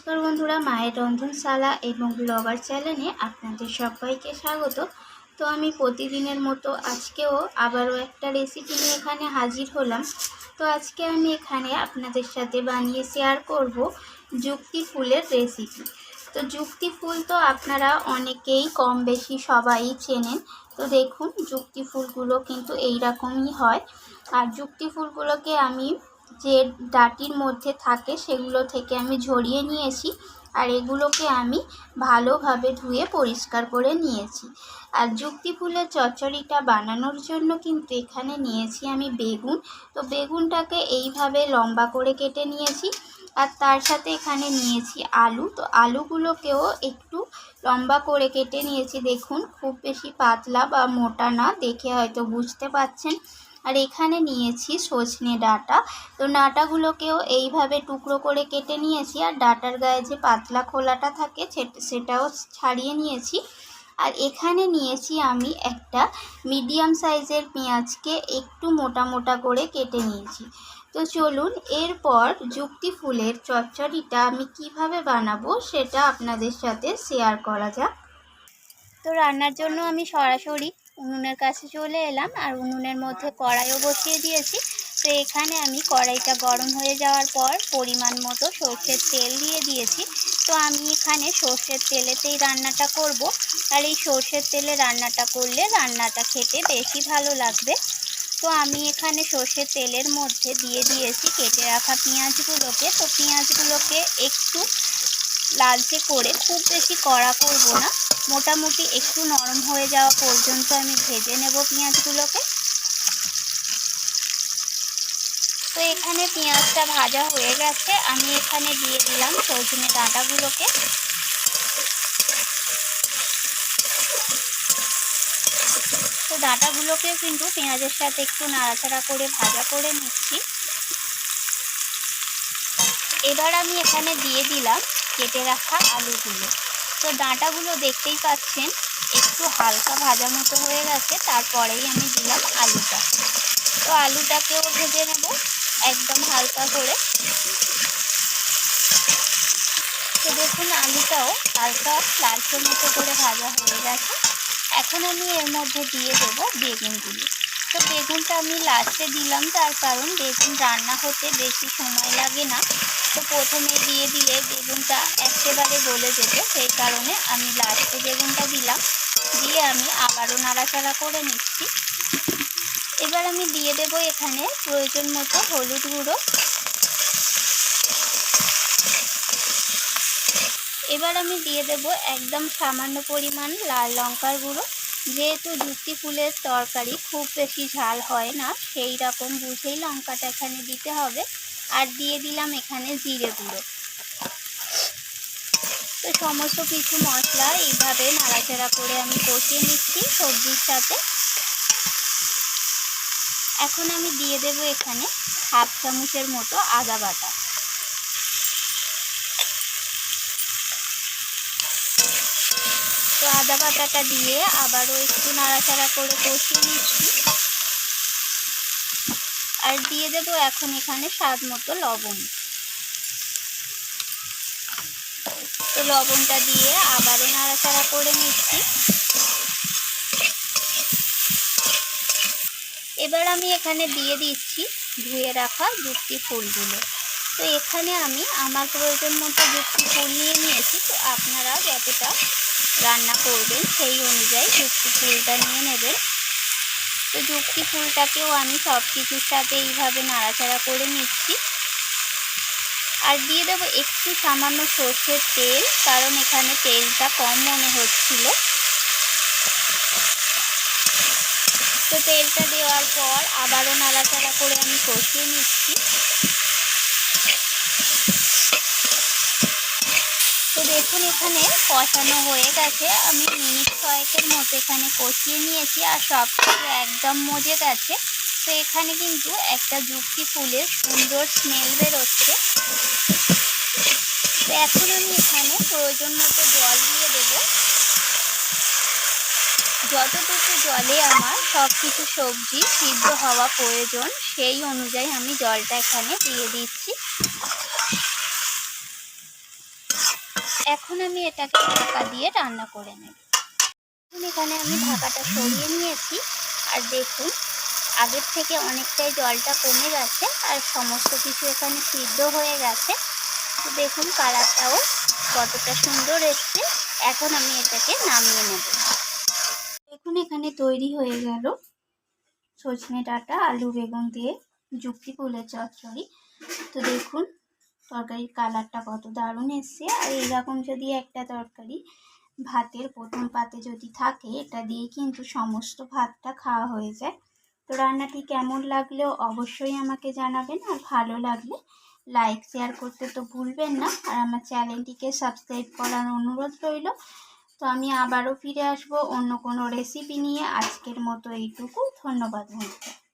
নমস্কার বন্ধুরা, মায়ের রন্ধনশালা এবং ব্লগার চ্যানেলে আপনাদের সবাইকে স্বাগত। তো আমি প্রতিদিনের মতো আজকেও আবারও একটা রেসিপি নিয়ে এখানে হাজির হলাম। তো আজকে আমি এখানে আপনাদের সাথে বানিয়ে শেয়ার করব যুক্তি ফুলের রেসিপি। তো যুক্তি ফুল তো আপনারা অনেকেই কম বেশি সবাই চেনেন। তো দেখুন, যুক্তি ফুলগুলো কিন্তু এইরকমই হয়। আর যুক্তি ফুলগুলোকে আমি যে ডাঁটির মধ্যে থাকে সেগুলো থেকে আমি ঝরিয়ে নিয়েছি, আর এগুলোকে আমি ভালোভাবে ধুয়ে পরিষ্কার করে নিয়েছি। আর যুক্তি ফুলের চচ্চড়িটা বানানোর জন্য কিন্তু এখানে নিয়েছি আমি বেগুন। তো বেগুনটাকে এইভাবে লম্বা করে কেটে নিয়েছি, আর তার সাথে এখানে নিয়েছি আলু। তো আলুগুলোকেও একটু লম্বা করে কেটে নিয়েছি। দেখুন, খুব বেশি পাতলা বা মোটা না, দেখে হয়তো বুঝতে পারছেন। আর এখানে নিয়েছি সজনে ডাঁটা। তো ডাঁটাগুলোকেও এইভাবে টুকরো করে কেটে নিয়েছি, আর ডাঁটার গায়ে যে পাতলা খোলাটা থাকে সেটাও ছাড়িয়ে নিয়েছি। আর এখানে নিয়েছি আমি একটা মিডিয়াম সাইজের পেঁয়াজকে একটু মোটা মোটা করে কেটে নিয়েছি। তো চলুন, এরপর যুক্তি ফুলের চচ্চড়িটা আমি কিভাবে বানাবো সেটা আপনাদের সাথে শেয়ার করা যাক। তো রান্নার জন্য আমি সরাসরি উনুনের কাছে চলে এলাম, আর উনুনের মধ্যে কড়াইও বসিয়ে দিয়েছি। তো এখানে আমি কড়াইটা গরম হয়ে যাওয়ার পর পরিমাণ মতো সর্ষের তেল দিয়ে দিয়েছি। তো আমি এখানে সর্ষের তেলেতেই রান্নাটা করব, আর এই সর্ষের তেলে রান্নাটা করলে রান্নাটা খেতে বেশি ভালো লাগবে। তো আমি এখানে সর্ষের তেলের মধ্যে দিয়ে দিয়েছি কেটে রাখা পেঁয়াজগুলোকে। তো পেঁয়াজগুলোকে একটু লালচে করে, খুব বেশি কড়া করব না, মোটামুটি একটু নরম হয়ে যাওয়া পর্যন্ত আমি ভেজে নেব পেঁয়াজগুলোকে। তো এখানে পেঁয়াজটা ভাজা হয়ে গেছে, আমি এখানে দিয়ে দিলাম সজনে ডাঁটাগুলোকে। তো ডাঁটাগুলোকে কিন্তু পেঁয়াজের সাথে একটু নাড়াচাড়া করে ভাজা করে নিচ্ছি। এবার আমি এখানে দিয়ে দিলাম কেটে রাখা আলুগুলো। তো ডাঁটাগুলো দেখতেই পাচ্ছেন একটু হালকা ভাজা মতো হয়ে গেছে, তারপরেই আমি দিলাম আলুটা। তো আলুটাকেও ভেজে নেব একদম হালকা করে। তো দেখুন, আলুটাও হালকা লালচে মতো করে ভাজা হয়ে গেছে। এখন আমি এর মধ্যে দিয়ে দেবো বেগুনগুলো। তো বেগুনটা আমি লাস্টে দিলাম, তার কারণ বেগুন রান্না হতে বেশি সময় লাগে না। তো প্রথমে দিয়ে দিলে বেগুনটা একেবারে গলে যেতে, সেই কারণে আমি লাস্টে বেগুনটা দিলাম। দিয়ে আমি আবারও নাড়াচাড়া করে নিচ্ছি। এবার আমি দিয়ে দেব এখানে প্রয়োজন মতো হলুদ গুঁড়ো। এবার আমি দিয়ে দেব একদম সামান্য পরিমাণ লাল লঙ্কার গুঁড়ো। যেহেতু যুক্তি ফুলের তরকারি খুব বেশি ঝাল হয় না, সেই রকম বুঝেই লঙ্কাটা এখানে দিতে হবে। আর দিয়ে দিলাম এখানে জিরে গুঁড়ো। তো সমস্ত কিছু মশলা এইভাবে নাড়াচাড়া করে আমি কষিয়ে নিচ্ছি সবজির সাথে। এখন আমি দিয়ে দেব এখানে হাফ চামচের মতো আদা বাটা। তো আদা বাটাটা দিয়ে আবারও একটু নাড়াচাড়া করে কষিয়ে নিচ্ছি। আর দিয়ে দেব এখন এখানে স্বাদ মতো লবণ। তো লবণটা দিয়ে আবারও নাড়াচাড়া করে নিচ্ছি। এবার আমি এখানে দিয়ে দিচ্ছি ধুয়ে রাখা যুক্তি ফুলগুলো। তো এখানে আমি আমার প্রয়োজন মতো যুক্তি ফুল নিয়ে নিয়েছি। তো আপনারা যতটা রান্না করবেন সেই অনুযায়ী যুক্তি ফুলটা নিয়ে নেবেন। তো যুক্তি ফুলটাকেও আমি সব কিছুর সাথে এইভাবে নাড়াচাড়া করে নিচ্ছি। আর দিয়ে দেবো একটু সামান্য সর্ষের তেল, কারণ এখানে তেলটা কম মনে হচ্ছিল। তো তেলটা দেওয়ার পর আবারও নাড়াচাড়া করে আমি কষিয়ে নিচ্ছি। তো দেখুন, এখানে কষানো হয়ে গেছে। আমি মিনিট 6-এর মতো এখানে কষিয়ে নিয়েছি, আর সব কিছু একদম মজে গেছে। তো এখানে কিন্তু একটা যুক্তি ফুলের সুন্দর স্মেল বেরোচ্ছে। তো এখন আমি এখানে প্রয়োজন মতো জল দিয়ে দেবো। যতটুকু জলে আমার সব কিছু সবজি সিদ্ধ হওয়া প্রয়োজন, সেই অনুযায়ী আমি জলটা এখানে দিয়ে দিচ্ছি। এখন আমি এটাকে ঢাকা দিয়ে রান্না করে নেব। এখানে আমি ঢাকাটা সরিয়ে নিয়েছি, আর দেখুন আগের থেকে অনেকটাই জলটা কমে গেছে আর সমস্ত কিছু এখানে সিদ্ধ হয়ে গেছে। তো দেখুন কালারটাও কতটা সুন্দর এসছে। এখন আমি এটাকে নামিয়ে নেব। দেখুন এখানে তৈরি হয়ে গেল সজনে ডাঁটা আলু বেগুন দিয়ে যুক্তি ফুলের চচ্চড়ি। তো দেখুন তরকারির কালারটা কত দারুণ এসছে। আর এরকম যদি একটা তরকারি ভাতের প্রথম পাতে যদি থাকে, এটা দিয়ে কিন্তু সমস্ত ভাতটা খাওয়া হয়ে যায়। তো রান্নাটি কেমন লাগলেও অবশ্যই আমাকে জানাবেন, আর ভালো লাগলে লাইক শেয়ার করতে তো ভুলবেন না। আর আমার চ্যানেলটিকে সাবস্ক্রাইব করার অনুরোধ রইল। তো আমি আবারও ফিরে আসবো অন্য কোনো রেসিপি নিয়ে। আজকের মতো এইটুকু। ধন্যবাদ বন্ধুরা।